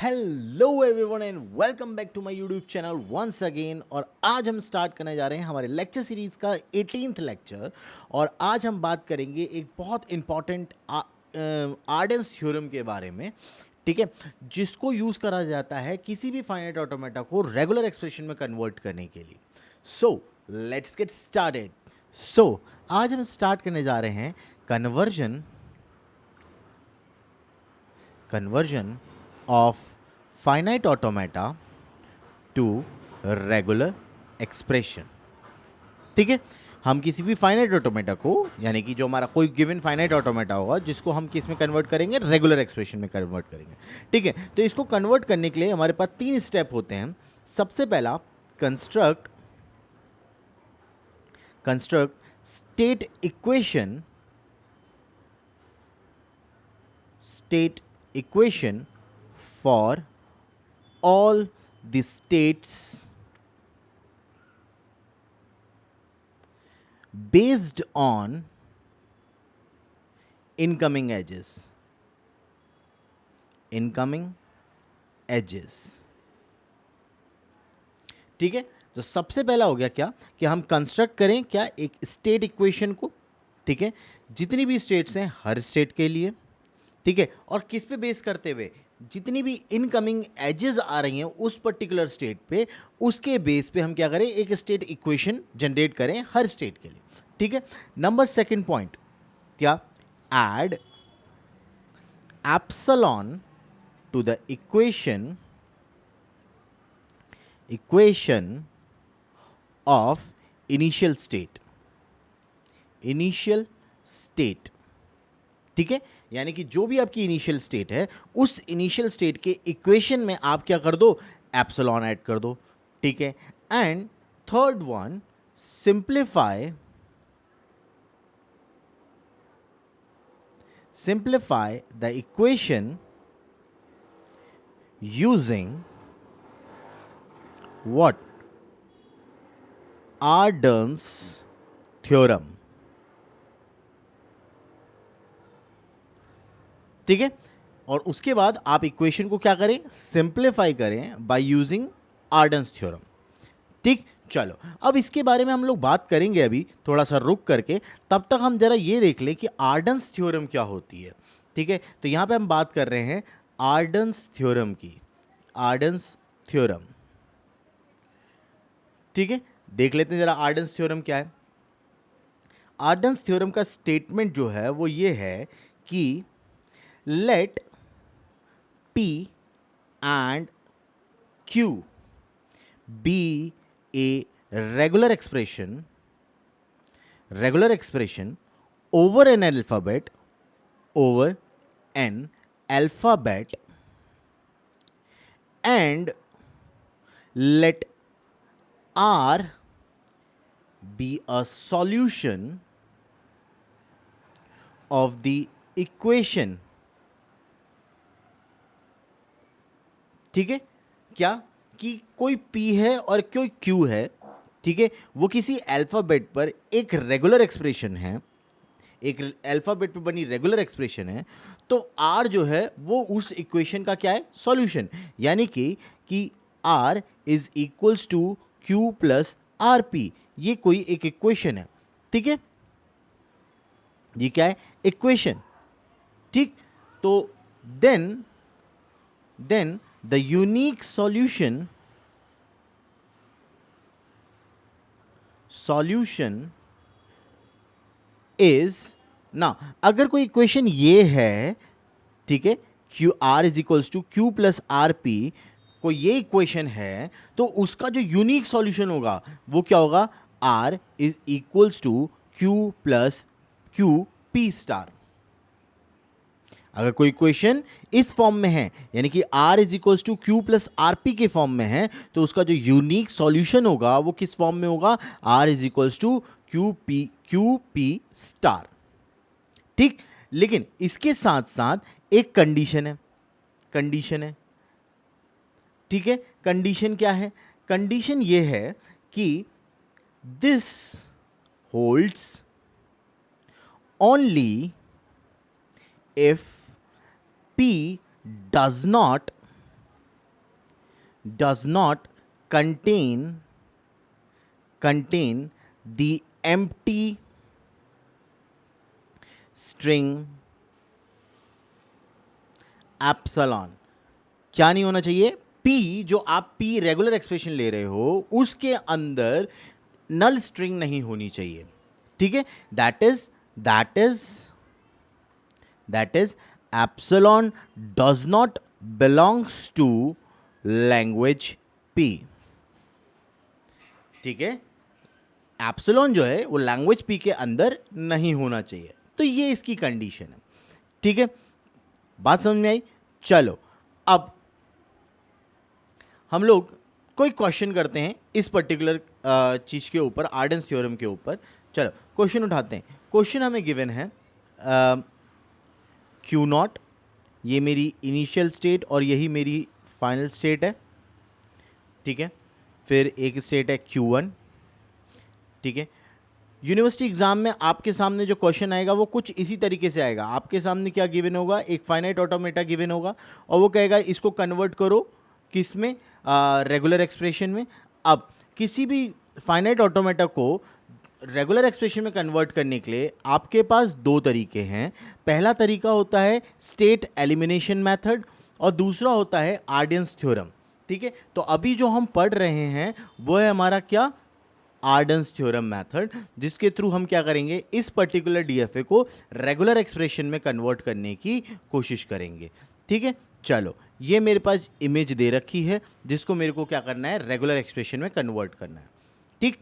Hello everyone and welcome back to my YouTube channel once again. और आज हम start करने जा रहे हैं हमारे लेक्चर सीरीज़ का 18th लेक्चर। और आज हम बात करेंगे एक बहुत इंपॉर्टेंट आर्डेंस थ्योरम के बारे में, ठीक है, जिसको यूज़ करा जाता है किसी भी फाइनाइट ऑटोमेटा को रेगुलर एक्सप्रेशन में कन्वर्ट करने के लिए। So let's get started. So आज हम स्टार्ट करने जा रहे हैं conversion of finite automata to regular expression। ठीक है, हम किसी भी फाइनाइट ऑटोमेटा को, यानी कि जो हमारा कोई गिवन फाइनाइट ऑटोमेटा होगा, जिसको हम किस में कन्वर्ट करेंगे, रेगुलर एक्सप्रेशन में कन्वर्ट करेंगे। ठीक है, तो इसको कन्वर्ट करने के लिए हमारे पास 3 स्टेप होते हैं। सबसे पहला construct state equation for all the states based on incoming edges। ठीक है, तो सबसे पहला हो गया क्या कि हम कंस्ट्रक्ट करें क्या, एक स्टेट इक्वेशन को। ठीक है, जितनी भी स्टेट्स हैं हर स्टेट के लिए, ठीक है, और किस पे बेस करते हुए, जितनी भी इनकमिंग एजेस आ रही हैं उस पर्टिकुलर स्टेट पे, उसके बेस पे हम क्या करें, एक स्टेट इक्वेशन जनरेट करें हर स्टेट के लिए। ठीक है, नंबर सेकंड पॉइंट क्या, add epsilon to the equation of initial state. ठीक है, यानी कि जो भी आपकी इनिशियल स्टेट है, उस इनिशियल स्टेट के इक्वेशन में आप क्या कर दो, एप्सिलॉन ऐड कर दो। ठीक है, and third one, simplify the equation using what, Arden's theorem. ठीक है, और उसके बाद आप इक्वेशन को क्या करें, सिंप्लीफाई करें बाय यूजिंग आर्डन्स थ्योरम। ठीक, चलो अब इसके बारे में हम लोग बात करेंगे अभी थोड़ा सा रुक करके। तब तक हम जरा ये देख लें कि आर्डन्स थ्योरम क्या होती है। ठीक है, तो यहां पे हम बात कर रहे हैं आर्डन्स थ्योरम की, आर्डन्स थ्योरम। ठीक है, देख लेते हैं जरा आर्डन्स थ्योरम क्या है। आर्डन्स थ्योरम का स्टेटमेंट जो है वो ये है कि let P and Q be a regular expression over an alphabet and let R be a solution of the equation। ठीक है, क्या कि कोई P है और कोई Q है, ठीक है, वो किसी अल्फाबेट पर एक रेगुलर एक्सप्रेशन है, एक अल्फाबेट पे बनी रेगुलर एक्सप्रेशन है, तो R जो है वो उस इक्वेशन का क्या है, सॉल्यूशन। यानी कि R is equals to Q plus R P, ये कोई एक इक्वेशन है। ठीक है, ये क्या है, इक्वेशन। ठीक, तो then the unique solution is ना, अगर कोई इक्वेशन ये है, ठीक है, Q R is equals to Q plus R P, कोई ये इक्वेशन है, तो उसका जो यूनिक सॉल्यूशन होगा वो क्या होगा, R is equals to Q plus Q P star. अगर कोई इक्वेशन इस फॉर्म में है, यानी कि R is equals to Q plus R P के फॉर्म में है, तो उसका जो यूनिक सॉल्यूशन होगा वो किस फॉर्म में होगा, R is equals to Q P star. ठीक, लेकिन इसके साथ साथ एक कंडीशन है। ठीक है, कंडीशन क्या है, कंडीशन ये है कि this holds only if P does not does not contain the empty string epsilon। क्या नहीं होना चाहिए? P, जो आप P रेगुलर एक्सप्रेशन ले रहे हो उसके अंदर नल स्ट्रिंग नहीं होनी चाहिए। ठीक है, that is epsilon does not belongs to language P। ठीक है, एप्सिलॉन जो है वो लैंग्वेज P के अंदर नहीं होना चाहिए। तो ये इसकी कंडीशन है। ठीक है, बात समझ में आई? चलो अब हम लोग कोई क्वेश्चन करते हैं इस पर्टिकुलर चीज के ऊपर, आर्डेंस थ्योरम के ऊपर। चलो क्वेश्चन उठाते हैं। क्वेश्चन हमें गिवन है क्यू नॉट, ये मेरी इनिशियल स्टेट और यही मेरी फाइनल स्टेट है। ठीक है, फिर एक स्टेट है Q1। ठीक है, यूनिवर्सिटी एग्जाम में आपके सामने जो क्वेश्चन आएगा वो कुछ इसी तरीके से आएगा। आपके सामने क्या गिवन होगा? एक फाइनाइट ऑटोमेटा गिवन होगा और वो कहेगा इसको कन्वर्ट करो किस में? रेगुलर एक्सप्रेशन में। अब किसी भी फाइनाइट ऑटोमेटा को रेगुलर एक्सप्रेशन में कन्वर्ट करने के लिए आपके पास दो तरीके हैं। पहला तरीका होता है स्टेट एलिमिनेशन मेथड और दूसरा होता है आर्डियंस थ्योरम। ठीक है, तो अभी जो हम पढ़ रहे हैं वो है हमारा क्या? आर्डेंस थ्योरम मेथड, जिसके थ्रू हम क्या करेंगे? इस पर्टिकुलर डीएफए को रेगुलर एक्सप्रेशन में कन्वर्ट करने की कोशिश करेंगे। ठीक है, चलो ये मेरे पास इमेज दे रखी है जिसको मेरे को क्या करना है? रेगुलर एक्सप्रेशन में कन्वर्ट करना है। ठीक,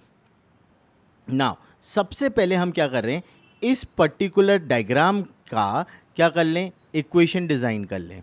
नाउ सबसे पहले हम क्या कर रहे हैं? इस पर्टिकुलर डायग्राम का क्या कर लें? इक्वेशन डिजाइन कर लें।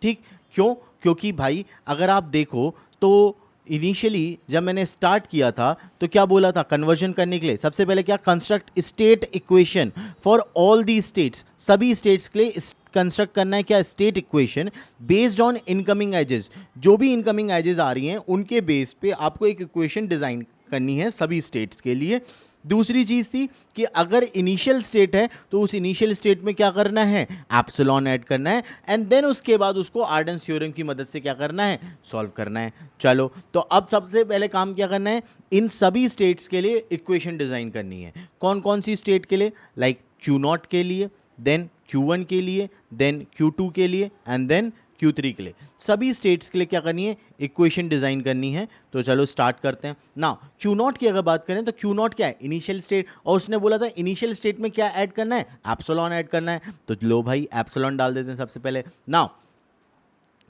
ठीक, क्यों? क्योंकि भाई अगर आप देखो तो इनिशियली जब मैंने स्टार्ट किया था तो क्या बोला था? कन्वर्जन करने के लिए सबसे पहले क्या? Construct state equation for all the states, सभी स्टेट्स के लिए कंस्ट्रक्ट करना है क्या? State equation based on incoming edges. जो भी इनकमिंग एजेस आ रही हैं उनके बेस पे आपको एक इक्वेशन डिजाइन करनी है सभी स्टेट्स के लिए। दूसरी चीज थी कि अगर इनिशियल स्टेट है तो उस इनिशियल स्टेट में क्या करना है? एप्सिलॉन ऐड करना है एंड देन उसके बाद उसको आर्डेंस थ्योरम की मदद से क्या करना है? सॉल्व करना है। चलो तो अब सबसे पहले काम क्या करना है? इन सभी स्टेट्स के लिए इक्वेशन डिजाइन करनी है। कौन कौन सी स्टेट के लिए? लाइक Q0 के लिए, देन Q1 के लिए, देन Q2 के लिए एंड देन Q3 के लिए। सभी स्टेट्स के लिए क्या करनी है? इक्वेशन डिजाइन करनी है। तो चलो स्टार्ट करते हैं ना। Q0 की अगर बात करें तो Q0 क्या है? इनिशियल स्टेट, और उसने बोला था इनिशियल स्टेट में क्या ऐड करना है? एप्सिलॉन ऐड करना है। तो लो भाई एप्सिलॉन डाल देते हैं सबसे पहले। नाउ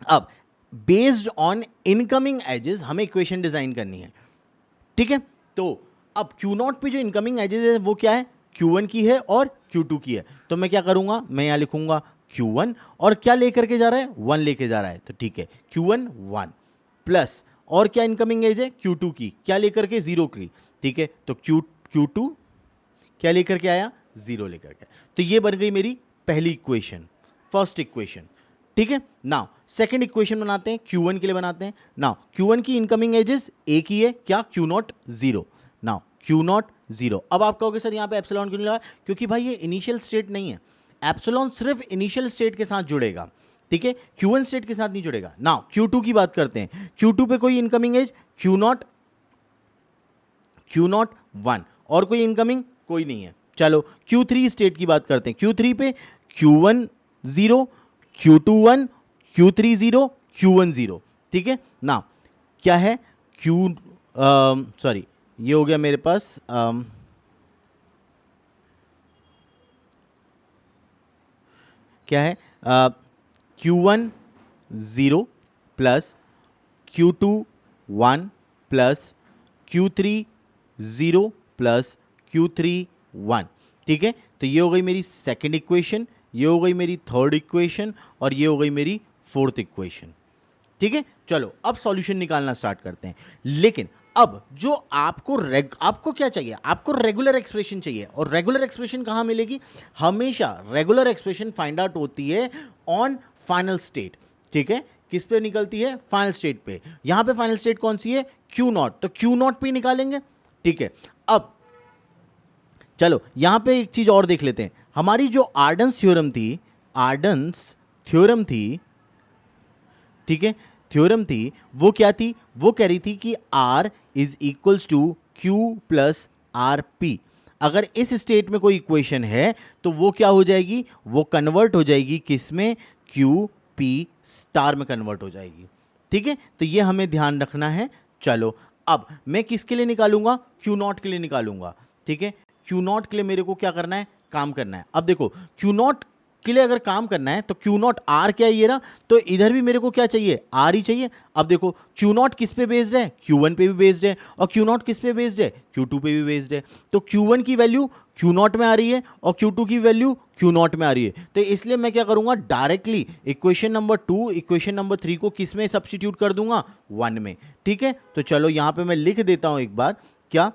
अब बेस्ड ऑन इनकमिंग एजेस हमें इक्वेशन डिजाइन करनी है। ठीक है, तो अब Q0 पे जो इनकमिंग एजेस है वो क्या है? Q1 की है और Q2 की है। तो मैं क्या करूंगा? मैं यहां लिखूंगा Q1 और क्या लेकर के जा रहा है? 1 लेके जा रहा है। तो ठीक है, Q1 1 प्लस और क्या इनकमिंग एज है? Q2 की, क्या लेकर के? 0 की। ठीक है, तो Q2 क्या लेकर के आया? 0 लेकर के। तो ये बन गई मेरी पहली इक्वेशन, फर्स्ट इक्वेशन। ठीक है, नाउ सेकंड इक्वेशन बनाते हैं, Q1 के लिए बनाते हैं। नाउ Q1 की इनकमिंग एजेस एक ही है, क्या? Q0 0। Now Q0 0। अब आप कहोगे सर यहाँ पे एप्सिलॉन क्यों नहीं लगा? क्योंकि भाई ये इनिशियल स्टेट नहीं है। एप्सिलॉन सिर्फ इनिशियल स्टेट के साथ जुड़ेगा। ठीक है, Q1 स्टेट के साथ नहीं जुड़ेगा। नाउ Q2 की बात करते हैं। Q2 पे कोई इनकमिंग एज? Q0 1 और कोई इनकमिंग? कोई नहीं है। चलो Q3 स्टेट की बात करते हैं। Q3 पे Q1 0, Q2 1, Q3 0, Q1 0। ठीक है ना, क्या है? सॉरी, ये हो गया मेरे पास क्या है? Q1 0 plus Q2 1 plus Q3 0 plus Q3 1। ठीक है, तो ये हो गई मेरी सेकंड इक्वेशन, ये हो गई मेरी थर्ड इक्वेशन और ये हो गई मेरी फोर्थ इक्वेशन। ठीक है, चलो अब सॉल्यूशन निकालना स्टार्ट करते हैं। लेकिन अब जो आपको क्या चाहिए? आपको रेगुलर एक्सप्रेशन चाहिए। और रेगुलर एक्सप्रेशन कहां मिलेगी? हमेशा रेगुलर एक्सप्रेशन फाइंड आउट होती है ऑन फाइनल स्टेट। ठीक है, किस पे निकलती है? फाइनल स्टेट पे। यहां पे फाइनल स्टेट कौन सी है? Q0, तो Q0 पे निकालेंगे। ठीक है, अब चलो यहां पे एक चीज और देख लेते हैं। हमारी जो आर्डेंस थ्योरम थी, ठीक है, थ्योरम थी वो क्या थी, वो कह रही थी कि R is equals to Q plus R P. अगर इस स्टेट में कोई इक्वेशन है तो वो क्या हो जाएगी, वो कन्वर्ट हो जाएगी किस में, Q P स्टार में कन्वर्ट हो जाएगी। ठीक है, तो ये हमें ध्यान रखना है। चलो अब मैं किसके लिए निकालूंगा, Q नॉट के लिए निकालूंगा। ठीक है, Q नॉट के लिए मेरे को क्या करना है, काम करना है। अब देखो Q नॉट के लिए अगर काम करना है तो Q नॉट R क्या है ये ना, तो इधर भी मेरे को क्या चाहिए, R ही चाहिए। अब देखो Q नॉट किस पे बेस्ड है, Q1 पे भी बेस्ड है, और Q नॉट किस पे बेस्ड है, Q2 पे भी बेस्ड है। तो Q1 की वैल्यू Q नॉट में आ रही है और Q2 की वैल्यू Q नॉट में आ रही है। तो इसलिए मैं क्या करूंगा, directly equation number 2 equation number 3 को किस में सब्स्टिट्यूट कर दूंगा, 1 में। ठीक है, तो चलो यहां पे मैं लिख देता हूं एक बार, क्या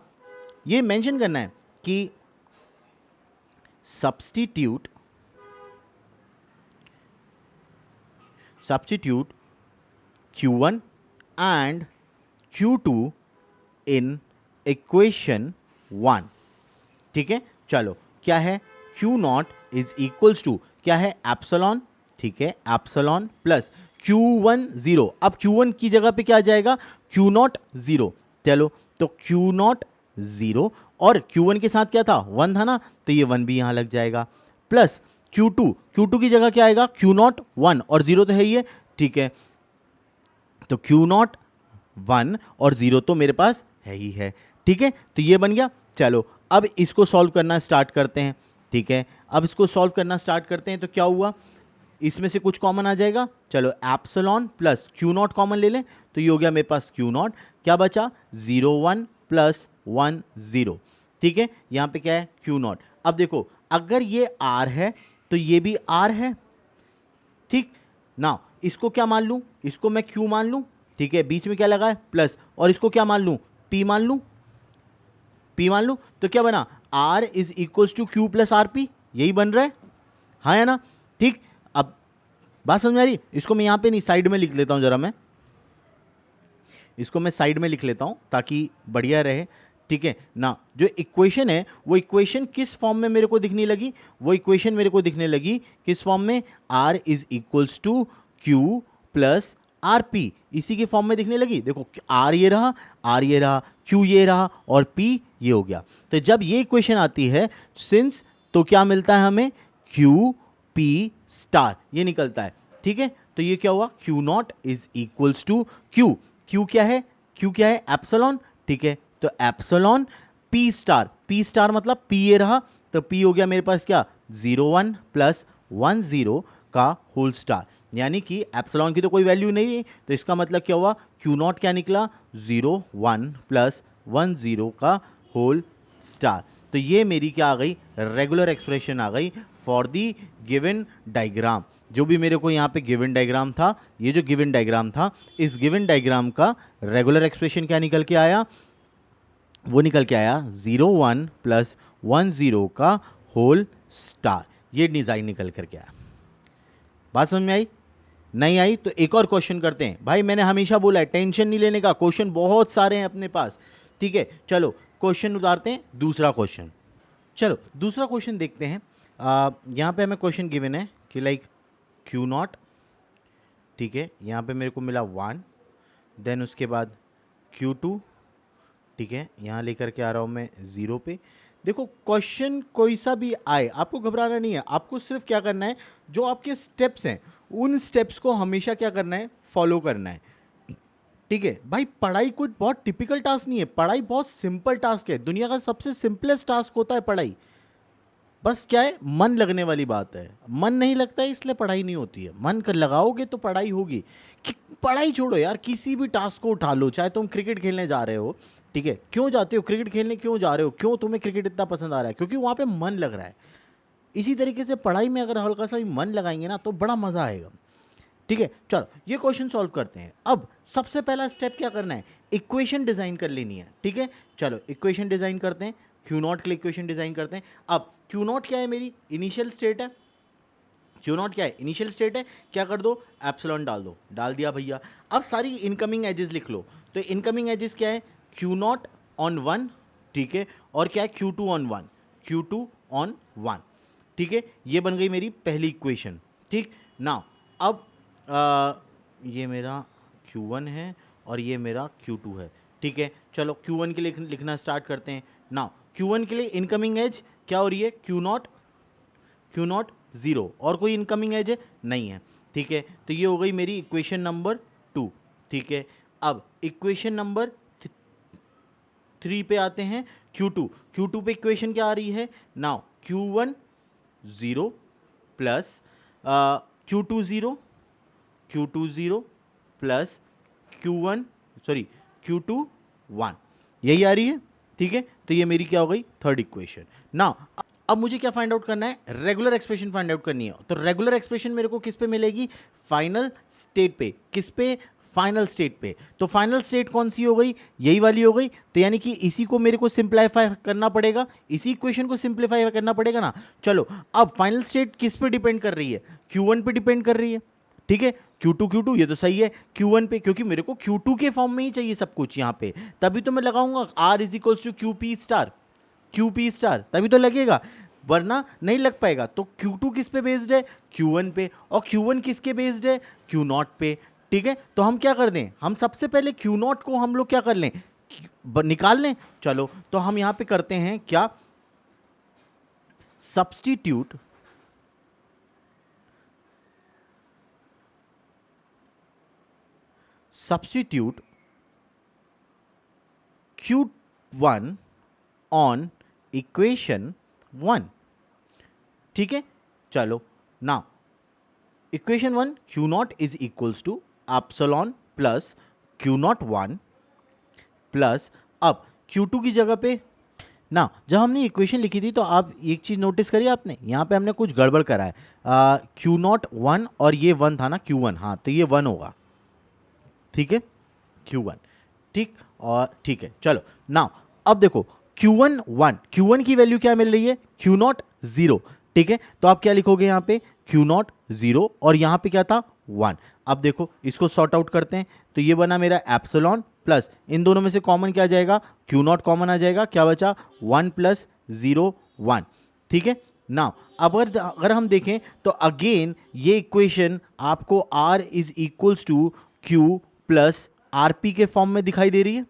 ये मेंशन करना है कि substitute Q1 and Q2 in equation 1। ठीक है, चलो क्या है, Q not is equals to क्या है, एप्सिलॉन। ठीक है, एप्सिलॉन प्लस Q1 0। अब Q1 की जगह पे क्या आ जाएगा, Q नॉट 0। चलो तो Q नॉट 0 और Q1 के साथ क्या था, 1 था ना, तो ये 1 भी यहां लग जाएगा। प्लस Q2 की जगह क्या आएगा, Q नॉट 1 और 0 तो है ही है। ठीक है, तो Q नॉट 1 और 0 तो मेरे पास है ही है। ठीक है, तो ये बन गया। चलो अब इसको सॉल्व करना स्टार्ट करते हैं। ठीक है, अब इसको सॉल्व करना स्टार्ट करते हैं तो क्या हुआ, इसमें से कुछ कॉमन आ जाएगा। चलो epsilon plus Q not common ले लें, तो ये हो गया मेरे पास Q नॉट। क्या बचा, 0 1 प्लस 1 0। ठीक है, यहां पे क्या है, Q नॉट। अब देखो अगर ये R है तो ये भी R है। ठीक ना, इसको क्या मान लूं, इसको मैं Q मान लूं। ठीक है, बीच में क्या लगा है, प्लस, और इसको क्या मान लूं, P मान लूं। P मान लूं तो क्या बना, R is equals to Q plus R P, यही बन रहा है, हाँ या ना। ठीक, अब बात समझ आ रही, इसको मैं यहां पे नहीं, साइड में लिख लेता हूं जरा, मैं इसको मैं साइड में लिख लेता हूं ताकि बढ़िया रहे। ठीक है ना, जो इक्वेशन है वो इक्वेशन किस फॉर्म में मेरे को दिखने लगी, वो इक्वेशन मेरे को दिखने लगी किस फॉर्म में, R is equals to Q plus R P, इसी के फॉर्म में दिखने लगी। देखो R ये रहा, R ये रहा, Q ये रहा और P ये हो गया। तो जब ये इक्वेशन आती है सिंस, तो क्या मिलता है हमें, Q P स्टार ये निकलता है। ठीक है, तो ये क्या हुआ, Q not is equals to Q, Q क्या है, Q क्या है, एप्सिलॉन। ठीक है, तो एप्सिलॉन P स्टार मतलब P ये रहा, तो P हो गया मेरे पास क्या, 0 1 प्लस 1 0 का होल स्टार। यानी कि एप्सिलॉन की तो कोई वैल्यू नहीं है, तो इसका मतलब क्या हुआ, Q नॉट क्या निकला, 0 1 प्लस 1 0 का होल स्टार। तो ये मेरी क्या आ गई, रेगुलर एक्सप्रेशन आ गई फॉर दी गिवन डायग्राम। जो भी मेरे को यहाँ पे गिवन डायग्राम था, ये जो गिवन डायग्राम था, इस गिवन डायग्राम का रेगुलर एक्सप्रेशन क्या निकल के आया, वो निकल के आया 0 1 प्लस 1 0 का होल स्टार। ये डिज़ाइन निकल करके आया। बात समझ में आई, नहीं आई तो एक और क्वेश्चन करते हैं। भाई मैंने हमेशा बोला है टेंशन नहीं लेने का, क्वेश्चन बहुत सारे हैं अपने पास। ठीक है, चलो क्वेश्चन उतारते हैं, दूसरा क्वेश्चन। चलो दूसरा क्वेश्चन देखते हैं। यहाँ पे हमें क्वेश्चन गिवन है कि लाइक Q नॉट। ठीक है, यहाँ पे मेरे को मिला 1, देन उसके बाद Q2। ठीक है, यहाँ लेकर के आ रहा हूँ मैं 0 पे। देखो क्वेश्चन कोई सा भी आए आपको घबराना नहीं है, आपको सिर्फ क्या करना है, जो आपके स्टेप्स हैं उन स्टेप्स को हमेशा क्या करना है, फॉलो करना है। ठीक है भाई, पढ़ाई कोई बहुत टिपिकल टास्क नहीं है, पढ़ाई बहुत सिंपल टास्क है, दुनिया का सबसे सिंपलेस्ट टास्क होता है पढ़ाई। बस क्या है, मन लगने वाली बात है, मन नहीं लगता है इसलिए पढ़ाई नहीं होती है, मन कर लगाओगे तो पढ़ाई होगी। कि पढ़ाई छोड़ो यार, किसी भी टास्क को उठा लो, चाहे तुम क्रिकेट खेलने जा रहे हो। ठीक है, क्यों जाते हो क्रिकेट खेलने, क्यों जा रहे हो, क्यों तुम्हें क्रिकेट इतना पसंद आ रहा है, क्योंकि वहाँ पे मन लग रहा है। इसी तरीके से पढ़ाई में अगर हल्का सा भी मन लगाएंगे ना तो बड़ा मज़ा आएगा। ठीक है, चलो ये क्वेश्चन सॉल्व करते हैं। अब सबसे पहला स्टेप क्या करना है, इक्वेशन डिजाइन कर लेनी है। ठीक है, चलो इक्वेशन डिजाइन करते हैं, Q नॉट के लिए इक्वेशन डिजाइन करते हैं। अब Q नॉट क्या है, मेरी इनिशियल स्टेट है। Q नॉट क्या है, इनिशियल स्टेट है, क्या कर दो, एप्सिलॉन डाल दो, डाल दिया भैया। अब सारी इनकमिंग एजेस लिख लो। तो इनकमिंग एजेस क्या है, Q नॉट ऑन 1। ठीक है, और क्या है, Q2 ऑन 1, Q2 ऑन 1। ठीक है, ये बन गई मेरी पहली इक्वेशन। ठीक ना, अब ये मेरा Q1 है और ये मेरा Q2 है। ठीक है, चलो Q1 के लिए लिखना स्टार्ट करते हैं। नाउ Q1 के लिए इनकमिंग एज क्या हो रही है, Q0 0, और कोई इनकमिंग एज है नहीं है। ठीक है, तो ये हो गई मेरी इक्वेशन नंबर 2। ठीक है, अब इक्वेशन नंबर 3 पे आते हैं, Q2 पे इक्वेशन क्या आ रही है, now Q1 0 plus Q2 0 plus Q2 1, यही आ रही है। ठीक है, तो ये मेरी क्या हो गई, थर्ड इक्वेशन। नाउ अब मुझे क्या फाइंड आउट करना है, रेगुलर एक्सप्रेशन फाइंड आउट करनी है। तो रेगुलर एक्सप्रेशन मेरे को किस पे मिलेगी, फाइनल स्टेट पे। किस पे, फाइनल स्टेट पे। तो फाइनल स्टेट कौन सी हो गई, यही वाली हो गई। तो यानी कि इसी को मेरे को सिंप्लीफाई करना पड़ेगा, इसी इक्वेशन को सिंप्लीफाई करना पड़ेगा ना। चलो, अब फाइनल स्टेट किस पे डिपेंड कर रही है, Q1 पे डिपेंड कर रही है। ठीक है, Q2 ये तो सही है, Q1 पे, क्योंकि मेरे को Q2 के फॉर्म में ही चाहिए सब कुछ यहाँ पे, तभी तो मैं लगाऊंगा R is equals to QP star, तभी तो लगेगा, वरना नहीं लग पाएगा। तो Q2 किस पे बेस्ड है, Q1 पे, और Q1 किसके बेस्ड है, Q0 पे। ठीक है, तो हम क्या कर दें, हम सबसे पहले Q0 को हम लोग क्या कर लें, निकाल लें। चलो, तो हम यहां पे करते हैं क्या, सब्स्टिट्यूट Q1 ऑन इक्वेशन 1। ठीक है, चलो, now equation 1, Q0 is equals to epsilon plus Q01 plus, अब Q2 की जगह पे ना, जब हमने इक्वेशन लिखी थी तो आप एक चीज़ नोटिस करिए आपने, यहाँ पे हमने कुछ गड़बड़ करा है। Q0 1 और ये 1 था ना, Q1, हाँ तो ये 1 होगा। ठीक है, Q1, ठीक, और ठीक है, चलो नाउ अब देखो Q1 1, Q1 की वैल्यू क्या मिल रही है, Q0 0। ठीक है, तो आप क्या लिखोगे यहाँ पे, Q0 0, और यहाँ पे क्या था, 1। अब देखो इसको सॉर्ट आउट करते हैं, तो ये बना मेरा एप्सिलॉन प्लस, इन दोनों में से कॉमन क्या जाएगा, Q0 कॉमन आ जाएगा, क्या बचा, 1 प्लस 0 1। ठीक है, नाउ अगर हम देखें तो अगेन ये इक्वेशन आपको R is equals to Q plus RP के फॉर्म में दिखाई दे रही है।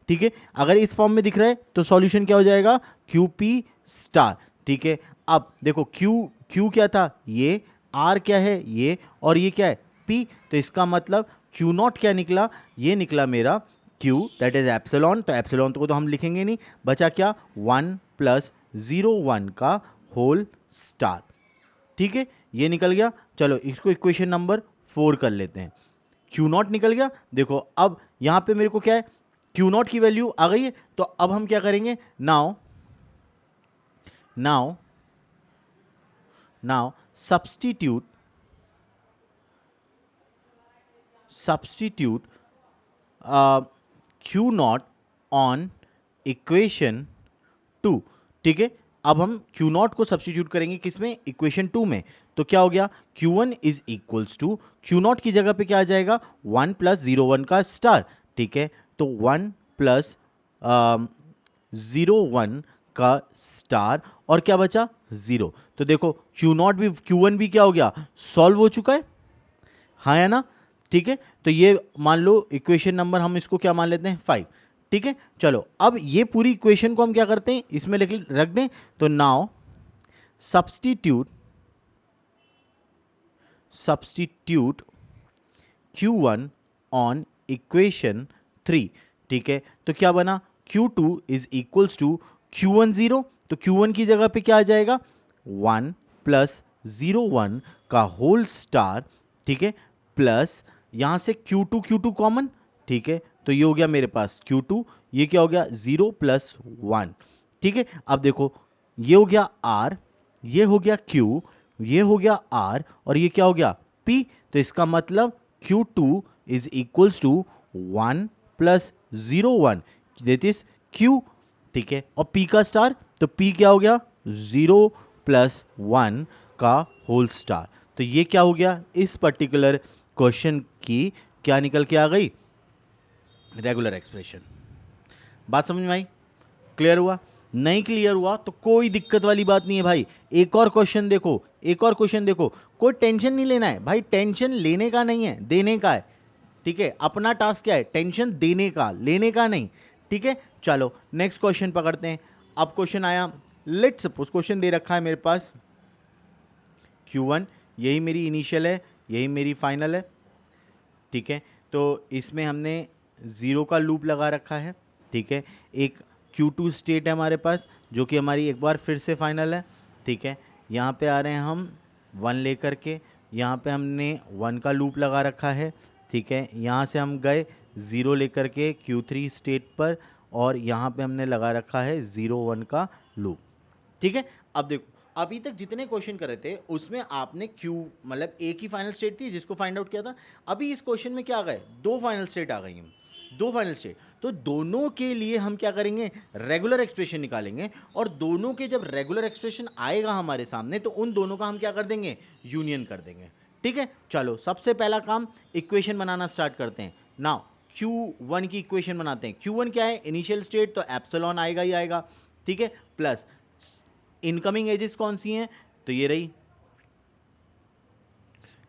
ठीक है, अगर इस फॉर्म में दिख रहा है तो सॉल्यूशन क्या हो जाएगा, QP स्टार। ठीक है, अब देखो Q क्या था, ये R क्या है, ये, और ये क्या है, P। तो इसका मतलब Q0 क्या निकला, ये निकला मेरा Q, दैट इज एप्सिलॉन। तो एप्सिलॉन को तो हम लिखेंगे नहीं, बचा क्या, 1 प्लस 01 का होल स्टार। ठीक है, ये निकल गया। चलो इसको इक्वेशन नंबर 4 कर लेते हैं। Q0 निकल गया। देखो अब यहां पे मेरे को क्या है, Q0 की वैल्यू आ गई है। तो अब हम क्या करेंगे, now substitute Q0 on equation 2। ठीक है, अब हम Q0 को सब्स्टिट्यूट करेंगे किसमें, इक्वेशन 2 में। तो क्या हो गया, Q1 is equals to, Q0 की जगह पे क्या आ जाएगा, 1 प्लस 01 का स्टार। ठीक है, तो 1 प्लस 01 का स्टार, और क्या बचा, 0। तो देखो Q0 भी Q1 भी क्या हो गया, सॉल्व हो चुका है, हाँ है ना। ठीक है, तो ये मान लो इक्वेशन नंबर हम इसको क्या मान लेते हैं, 5। ठीक है, चलो अब ये पूरी इक्वेशन को हम क्या करते हैं, इसमें रख दें। तो now substitute Q1 on equation 3। ठीक है, तो क्या बना, Q2 is equals to Q1 0। तो Q1 की जगह पे क्या आ जाएगा, 1 प्लस 01 का होल स्टार। ठीक है, प्लस यहां से Q2 कॉमन। ठीक है, तो ये हो गया मेरे पास Q2, ये क्या हो गया, 0 प्लस 1। ठीक है, अब देखो ये हो गया R, ये हो गया Q, ये हो गया R, और ये क्या हो गया, P। तो इसका मतलब Q2 is equals to 1 plus 01, that is Q। ठीक है, और P का स्टार, तो P क्या हो गया, 0 प्लस 1 का होल स्टार। तो ये क्या हो गया, इस पर्टिकुलर क्वेश्चन की क्या निकल के आ गई, रेगुलर एक्सप्रेशन। बात समझ में आई, क्लियर हुआ, नहीं क्लियर हुआ तो कोई दिक्कत वाली बात नहीं है भाई, एक और क्वेश्चन देखो, कोई टेंशन नहीं लेना है भाई, टेंशन लेने का नहीं है, देने का है। ठीक है, अपना टास्क क्या है, टेंशन देने का, लेने का नहीं। ठीक है, चलो नेक्स्ट क्वेश्चन पकड़ते हैं। अब क्वेश्चन आया, लेट सपोज क्वेश्चन दे रखा है मेरे पास Q1, यही मेरी इनिशियल है, यही मेरी फाइनल है। ठीक है, तो इसमें हमने ज़ीरो का लूप लगा रखा है। ठीक है, एक Q2 स्टेट है हमारे पास जो कि हमारी एक बार फिर से फाइनल है। ठीक है, यहाँ पे आ रहे हैं हम 1 लेकर के, यहाँ पे हमने 1 का लूप लगा रखा है। ठीक है, यहाँ से हम गए 0 लेकर के Q3 स्टेट पर, और यहाँ पे हमने लगा रखा है 0 1 का लूप। ठीक है, अब देखो अभी तक जितने क्वेश्चन करे थे उसमें आपने क्यू मतलब एक ही फाइनल स्टेट थी जिसको फाइंड आउट किया था। अभी इस क्वेश्चन में क्या आ गए, दो फाइनल स्टेट आ गई हैं, दो फाइनल स्टेट। तो दोनों के लिए हम क्या करेंगे, रेगुलर एक्सप्रेशन निकालेंगे, और दोनों के जब रेगुलर एक्सप्रेशन आएगा हमारे सामने तो उन दोनों का हम क्या कर देंगे, यूनियन कर देंगे। ठीक है, चलो सबसे पहला काम, इक्वेशन बनाना स्टार्ट करते हैं। नाउ Q1 की इक्वेशन बनाते हैं। Q1 क्या है, इनिशियल स्टेट, तो एप्सिलॉन आएगा ही आएगा। ठीक है, प्लस इनकमिंग एजेस कौन सी हैं, तो ये रही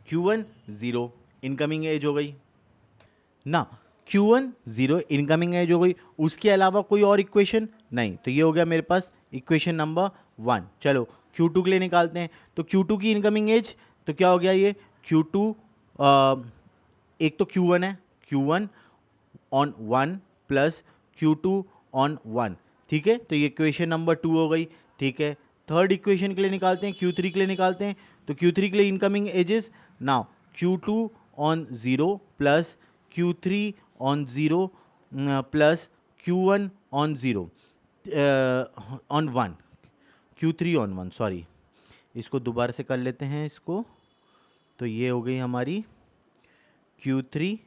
Q1 0 इनकमिंग एज हो गई ना, Q1 0 इनकमिंग एज हो गई। उसके अलावा कोई और इक्वेशन नहीं, तो ये हो गया मेरे पास इक्वेशन नंबर 1। चलो Q2 के लिए निकालते हैं। तो Q2 की इनकमिंग एज, तो क्या हो गया ये Q2, एक तो Q1 है, Q1 on 1 plus Q2 on 1। ठीक है, तो ये इक्वेशन नंबर 2 हो गई। ठीक है, थर्ड इक्वेशन के लिए निकालते हैं, Q3 के लिए निकालते हैं। तो Q3 के लिए incoming edges, now Q2 on 0 plus Q3 on 0 plus Q1 on 0 on 1, Q3 on 1, sorry, इसको दोबारा से कर लेते हैं इसको। तो ये हो गई हमारी Q3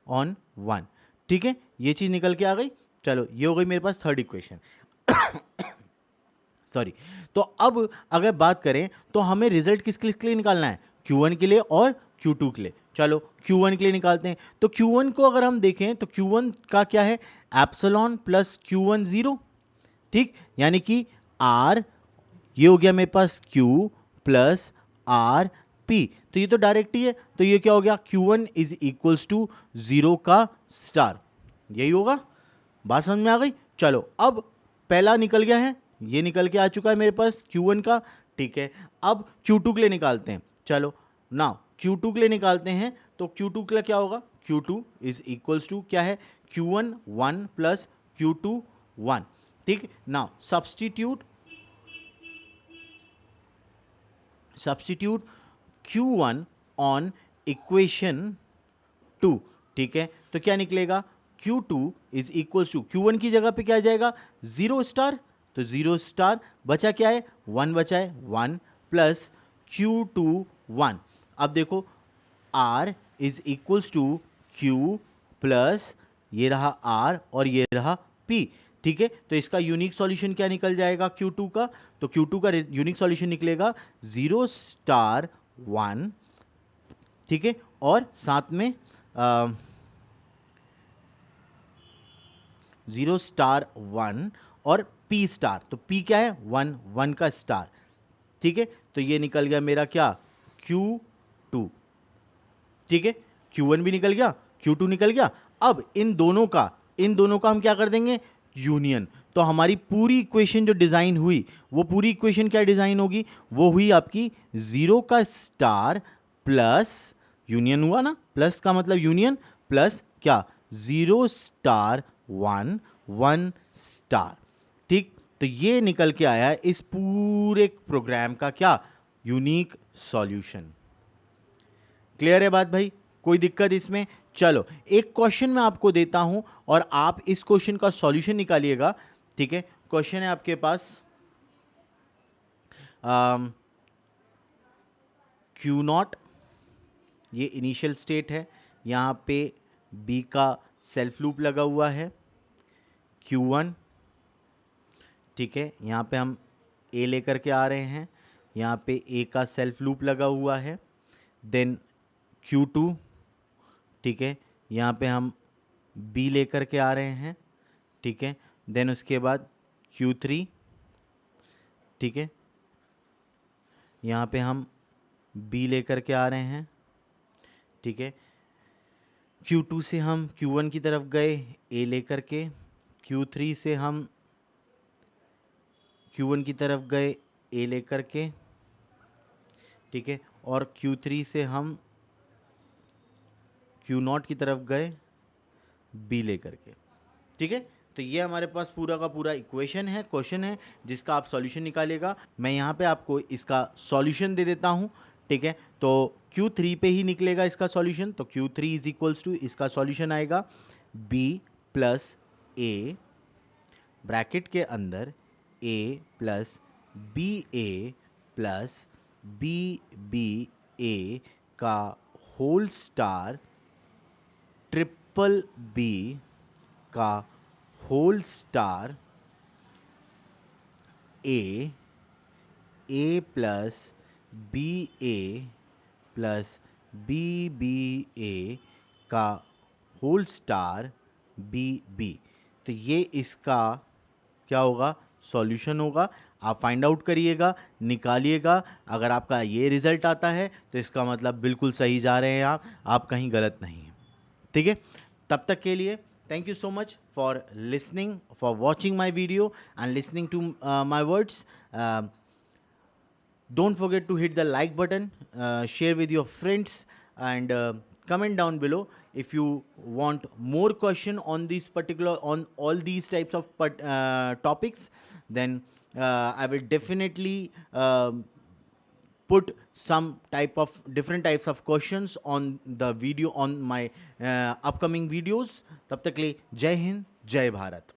ऑन 1। ठीक है, ये चीज़ निकल के आ गई। चलो ये हो गई मेरे पास थर्ड इक्वेशन। सॉरी, तो अब अगर बात करें तो हमें रिजल्ट किसके लिए निकालना है, Q1 के लिए और Q2 के लिए। चलो Q1 के लिए निकालते हैं। तो Q1 को अगर हम देखें तो Q1 का क्या है, एप्सिलॉन प्लस Q1 0। ठीक, यानी कि R, ये हो गया मेरे पास Q प्लस आर पी, तो ये तो डायरेक्ट ही है। तो ये क्या हो गया, Q1 इज इक्वल्स टू 0 का स्टार, यही होगा। बात समझ में आ गई। चलो अब पहला निकल गया है, ये निकल के आ चुका है मेरे पास Q1 का। ठीक है, अब Q2 के लिए निकालते हैं। चलो ना Q2 के लिए निकालते हैं, तो Q2 के लिए क्या होगा, Q2 इज इक्वल्स टू क्या है, Q1 1 प्लस Q2 1। ठीक, ना सब्स्टिट्यूट Q1 ऑन इक्वेशन 2। ठीक है, तो क्या निकलेगा, Q2 is equals to, Q1 की जगह पे क्या आ जाएगा, 0 स्टार, तो 0 स्टार बचा क्या है, 1 बचा है, 1 प्लस Q2 1। अब देखो R is equals to Q plus ये रहा R और ये रहा P। ठीक है, तो इसका यूनिक सॉल्यूशन क्या निकल जाएगा Q2 का, तो Q2 का यूनिक सॉल्यूशन निकलेगा 0 स्टार 1। ठीक है, और साथ में 0 स्टार 1 और P स्टार, तो P क्या है, 1 1 का स्टार। ठीक है, तो ये निकल गया मेरा क्या, Q2। ठीक है, Q1 भी निकल गया, Q2 निकल गया। अब इन दोनों का हम क्या कर देंगे, यूनियन। तो हमारी पूरी इक्वेशन जो डिजाइन हुई, वो पूरी इक्वेशन क्या डिजाइन होगी, वो हुई आपकी 0 का स्टार प्लस, यूनियन हुआ ना, प्लस का मतलब यूनियन, प्लस क्या, 0 स्टार 1 1 स्टार। ठीक, तो ये निकल के आया है इस पूरे प्रोग्राम का क्या, यूनिक सॉल्यूशन। क्लियर है बात भाई, कोई दिक्कत इसमें। चलो एक क्वेश्चन मैं आपको देता हूं और आप इस क्वेश्चन का सॉल्यूशन निकालिएगा। ठीक है, क्वेश्चन है आपके पास, क्यू नॉट, ये इनिशियल स्टेट है, यहां पे बी का सेल्फ लूप लगा हुआ है, Q1। ठीक है, यहां पे हम ए लेकर के आ रहे हैं, यहां पे ए का सेल्फ लूप लगा हुआ है, देन Q2। ठीक है, यहाँ पे हम बी लेकर के आ रहे हैं। ठीक है, देन उसके बाद Q3। ठीक है, यहाँ पे हम बी लेकर के आ रहे हैं। ठीक है, Q2 से हम Q1 की तरफ गए A लेकर के, Q3 से हम Q1 की तरफ गए A लेकर के, ठीक है, और Q3 से हम Q0 की तरफ गए B लेकर के, ठीक है। तो ये हमारे पास पूरा का पूरा इक्वेशन है, क्वेश्चन है, जिसका आप सॉल्यूशन निकालिएगा। मैं यहाँ पे आपको इसका सॉल्यूशन दे देता हूँ, ठीक है। तो Q3 पे ही निकलेगा इसका सॉल्यूशन, तो Q3 इज इक्वल्स टू, इसका सॉल्यूशन आएगा B प्लस A ब्रैकेट के अंदर A plus B A plus B B A का होल स्टार ट्रिपल बी का whole star A plus B A plus B B A का whole star B B. तो ये इसका क्या होगा, सॉल्यूशन होगा। आप फाइंड आउट करिएगा, निकालिएगा। अगर आपका ये रिजल्ट आता है तो इसका मतलब बिल्कुल सही जा रहे हैं आप कहीं गलत नहीं हैं, ठीक है। तब तक के लिए thank you so much for listening, for watching my video and listening to my words. Don't forget to hit the like button, share with your friends, and comment down below if you want more question on this particular, on all these types of topics. Then I will definitely put some type of different types of questions on the video on my upcoming videos. तब तक के लिए जय हिंद, जय भारत।